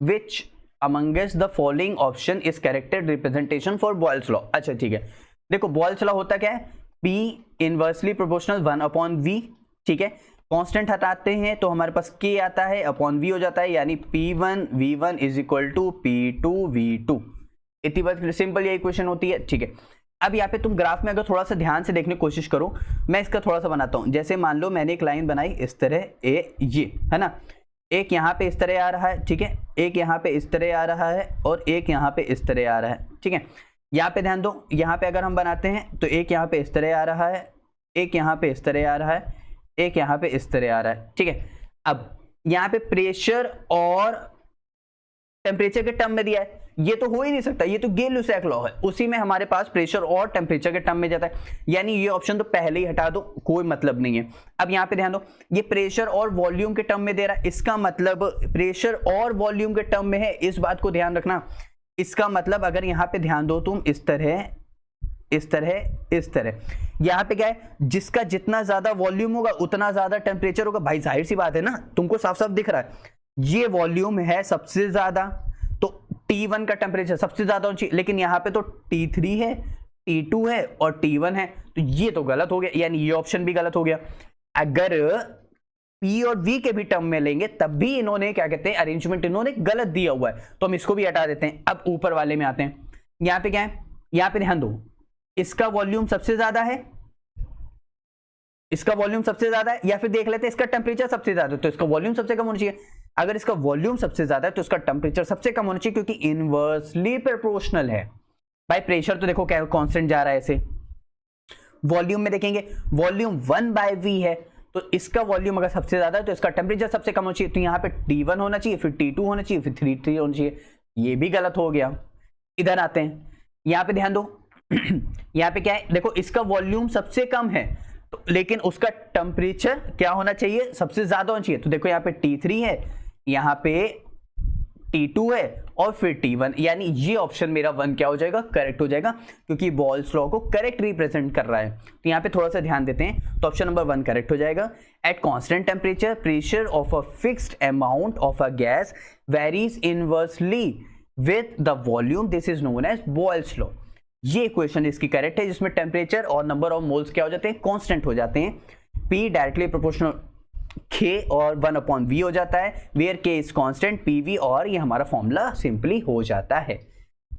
Which amongst the following option is corrected representation for Boyle's law. अच्छा ठीक है, देखो बॉयल्स लॉ होता क्या है, P इनवर्सली प्रोपोर्शनल 1/V, ठीक है, कांस्टेंट हटाते हैं तो हमारे पास K आता है अपॉन V हो जाता है, यानी P1 V1 is equal to P2 V2। इतनी बात सिंपल ये इक्वेशन होती है, ठीक है। अब यहाँ पे तुम ग्राफ में अगर थोड़ा सा ध्यान से देखने की कोशिश करो, मैं इसका थोड़ा सा बनाता हूँ। जैसे मान लो मैंने एक लाइन बनाई इस तरह, ये है ना, एक यहाँ पे इस तरह आ रहा है, ठीक है, एक यहाँ पे इस तरह आ रहा है और एक यहाँ पे इस तरह आ रहा है, ठीक है। यहाँ पे ध्यान दो, यहाँ पे अगर हम बनाते हैं तो एक यहाँ पे इस तरह आ रहा है, एक यहाँ पे इस तरह आ रहा है, एक यहाँ पे इस तरह आ रहा है, ठीक है। अब यहाँ पे प्रेशर और टेम्परेचर के टर्म में दिया है, ये तो हो ही नहीं सकता, ये तो गे-लुसैक लॉ है, उसी में हमारे पास प्रेशर और टेम्परेचर के टर्म में जाता है, यानी ये ऑप्शन तो पहले ही हटा दो, कोई मतलब नहीं है। अब यहाँ पे ध्यान दो, ये प्रेशर और वॉल्यूम के टर्म में दे रहा है, इसका मतलब प्रेशर और वॉल्यूम के टर्म में है, इस बात को ध्यान रखना। इसका मतलब अगर यहाँ पे ध्यान दो तुम, इस तरह इस तरह इस तरह, यहाँ पे क्या है, जिसका जितना ज्यादा वॉल्यूम होगा उतना ज्यादा टेम्परेचर होगा। भाई जाहिर सी बात है ना, तुमको साफ साफ दिख रहा है, ये वॉल्यूम है सबसे ज्यादा, तो T1 का टेम्परेचर सबसे ज्यादा होना चाहिए, लेकिन यहाँ पे तो T3 है, T2 है और T1 है, तो ये तो गलत हो गया, यानी ये ऑप्शन भी गलत हो गया। अगर P और V के भी टर्म में लेंगे तब भी इन्होंने क्या कहते हैं, अरेंजमेंट इन्होंने गलत दिया हुआ है, तो हम इसको भी हटा देते हैं। अब ऊपर वाले में आते हैं, यहाँ पे क्या है, यहाँ पे ध्यान दो, इसका वॉल्यूम सबसे ज्यादा है, इसका वॉल्यूम सबसे ज्यादा है, या फिर देख लेते हैं इसका टेम्परेचर सबसे ज्यादा है तो इसका वॉल्यूम सबसे कम होना चाहिए। अगर इसका वॉल्यूम सबसे ज्यादा है तो इसका टेम्परेचर सबसे कम होना चाहिए, क्योंकि इनवर्सली प्रोपोर्शनल है। भाई प्रेशर तो देखो क्या कांस्टेंट जा रहा है ऐसे, वॉल्यूम में देखेंगे वॉल्यूम 1/V है, तो इसका वॉल्यूम अगर सबसे ज्यादा है तो इसका टेम्परेचर सबसे कम होना चाहिए, तो यहाँ पे T1 होना चाहिए, फिर T2 होना चाहिए, फिर T3 होना चाहिए, ये भी गलत हो गया। इधर आते हैं, यहाँ पे ध्यान दो यहाँ पे क्या है, देखो इसका वॉल्यूम सबसे कम है तो, लेकिन उसका टेम्परेचर क्या होना चाहिए, सबसे ज्यादा होना चाहिए, तो देखो यहाँ पे T3 है, यहाँ पे T2 है और फिर T1, यानी ये ऑप्शन मेरा 1 क्या हो जाएगा, करेक्ट हो जाएगा, क्योंकि बॉयल्स लॉ को करेक्ट रिप्रेजेंट कर रहा है। तो यहाँ पे थोड़ा सा ध्यान देते हैं, तो ऑप्शन नंबर 1 करेक्ट हो जाएगा। At constant temperature pressure of a fixed amount of a gas varies inversely with the volume, this is known as Boyle's law. ये इक्वेशन इसकी करेक्ट है, जिसमें टेम्परेचर और नंबर ऑफ मोल्स क्या हो जाते हैं, कांस्टेंट हो जाते हैं। P डायरेक्टली प्रोपोर्शनल K और 1/V हो जाता है, वेयर K इज कांस्टेंट PV, और ये हमारा फॉर्मूला सिंपली हो जाता है।